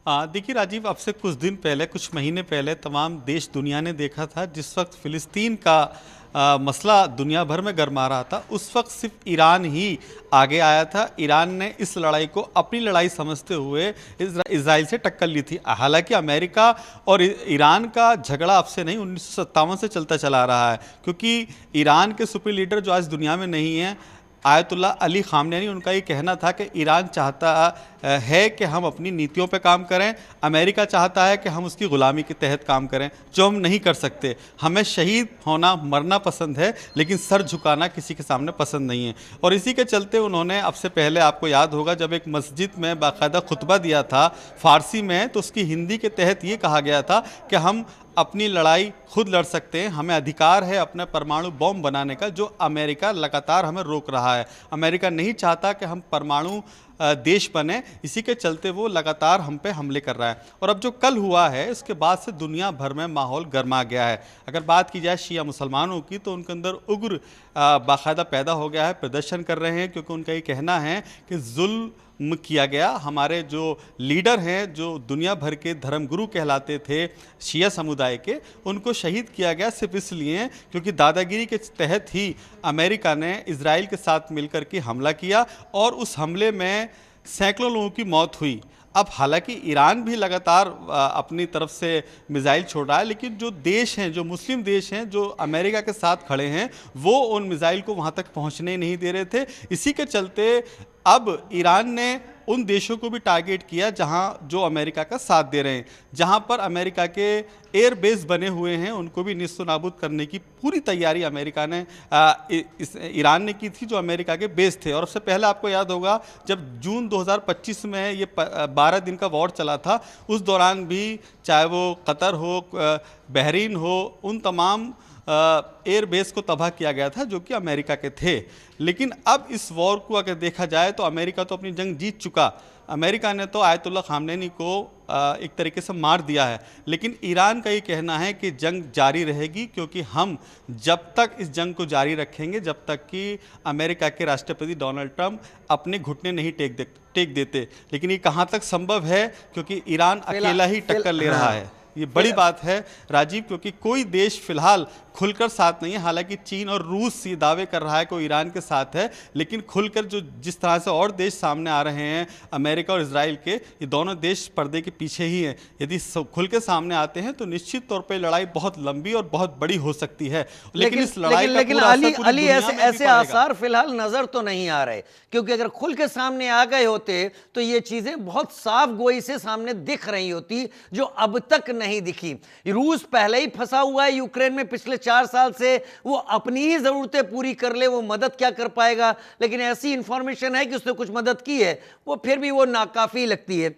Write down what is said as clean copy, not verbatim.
देखिए राजीव, अब से कुछ दिन पहले, कुछ महीने पहले तमाम देश दुनिया ने देखा था जिस वक्त फ़िलिस्तीन का मसला दुनिया भर में गर्मा रहा था। उस वक्त सिर्फ ईरान ही आगे आया था। ईरान ने इस लड़ाई को अपनी लड़ाई समझते हुए इसराइल से टक्कर ली थी। हालांकि अमेरिका और ईरान का झगड़ा अब से नहीं, 1957 से चलता चला रहा है, क्योंकि ईरान के सुप्रीम लीडर जो आज दुनिया में नहीं है, आयतुल्ला अली खामनेनी, उनका ये कहना था कि ईरान चाहता है कि हम अपनी नीतियों पर काम करें, अमेरिका चाहता है कि हम उसकी ग़ुलामी के तहत काम करें, जो हम नहीं कर सकते। हमें शहीद होना, मरना पसंद है, लेकिन सर झुकाना किसी के सामने पसंद नहीं है। और इसी के चलते उन्होंने अब से पहले, आपको याद होगा, जब एक मस्जिद में बाकायदा खुतबा दिया था फ़ारसी में, तो उसकी हिंदी के तहत ये कहा गया था कि हम अपनी लड़ाई खुद लड़ सकते हैं, हमें अधिकार है अपने परमाणु बॉम्ब बनाने का, जो अमेरिका लगातार हमें रोक रहा है। अमेरिका नहीं चाहता कि हम परमाणु देश बने, इसी के चलते वो लगातार हम पे हमले कर रहा है। और अब जो कल हुआ है, उसके बाद से दुनिया भर में माहौल गर्मा गया है। अगर बात की जाए शिया मुसलमानों की, तो उनके अंदर उग्र बाकायदा पैदा हो गया है, प्रदर्शन कर रहे हैं, क्योंकि उनका ये कहना है कि जुल्म किया गया। हमारे जो लीडर हैं, जो दुनिया भर के धर्मगुरु कहलाते थे शिया समुदाय के, उनको शहीद किया गया सिर्फ इसलिए क्योंकि दादागिरी के तहत ही अमेरिका ने इजराइल के साथ मिलकर के हमला किया, और उस हमले में सैकड़ों लोगों की मौत हुई। अब हालांकि ईरान भी लगातार अपनी तरफ से मिसाइल छोड़ रहा है, लेकिन जो देश हैं, जो मुस्लिम देश हैं, जो अमेरिका के साथ खड़े हैं, वो उन मिसाइल को वहाँ तक पहुँचने नहीं दे रहे थे। इसी के चलते अब ईरान ने उन देशों को भी टारगेट किया जहां जो अमेरिका का साथ दे रहे हैं, जहां पर अमेरिका के एयर बेस बने हुए हैं, उनको भी निस्तनाबूद करने की पूरी तैयारी अमेरिका ने ईरान ने की थी, जो अमेरिका के बेस थे। और उससे पहले आपको याद होगा, जब जून 2025 में ये 12 दिन का वॉर चला था, उस दौरान भी चाहे वो कतर हो, बहरीन हो, उन तमाम एयर बेस को तबाह किया गया था जो कि अमेरिका के थे। लेकिन अब इस वॉर को अगर देखा जाए तो अमेरिका तो अपनी जंग जीत चुका। अमेरिका ने तो आयतुल्ला खामनेनी को एक तरीके से मार दिया है, लेकिन ईरान का ये कहना है कि जंग जारी रहेगी, क्योंकि हम जब तक इस जंग को जारी रखेंगे, जब तक कि अमेरिका के राष्ट्रपति डोनाल्ड ट्रंप अपने घुटने नहीं टेक देते। लेकिन ये कहाँ तक संभव है, क्योंकि ईरान अकेला ही टक्कर ले रहा है। ये बड़ी बात है राजीव, क्योंकि कोई देश फिलहाल खुलकर साथ नहीं है। हालांकि चीन और रूस ये दावे कर रहा है कि ईरान के साथ है, लेकिन खुलकर जो जिस तरह से और देश सामने आ रहे हैं, अमेरिका और इजराइल के, ये दोनों देश पर्दे के पीछे ही हैं। यदि खुल के सामने आते हैं तो निश्चित तौर पे लड़ाई बहुत लंबी और बहुत बड़ी हो सकती है। लेकिन इस लड़ाई लेकिन अली ऐसे आसार फिलहाल नजर तो नहीं आ रहे, क्योंकि अगर खुल के सामने आ गए होते तो ये चीजें बहुत साफ गोई से सामने दिख रही होती, जो अब तक नहीं दिखी। रूस पहले ही फंसा हुआ है यूक्रेन में पिछले 4 साल से, वो अपनी ही जरूरतें पूरी कर ले, वो मदद क्या कर पाएगा। लेकिन ऐसी इंफॉर्मेशन है कि उसने कुछ मदद की है, वो फिर भी वो नाकाफी लगती है।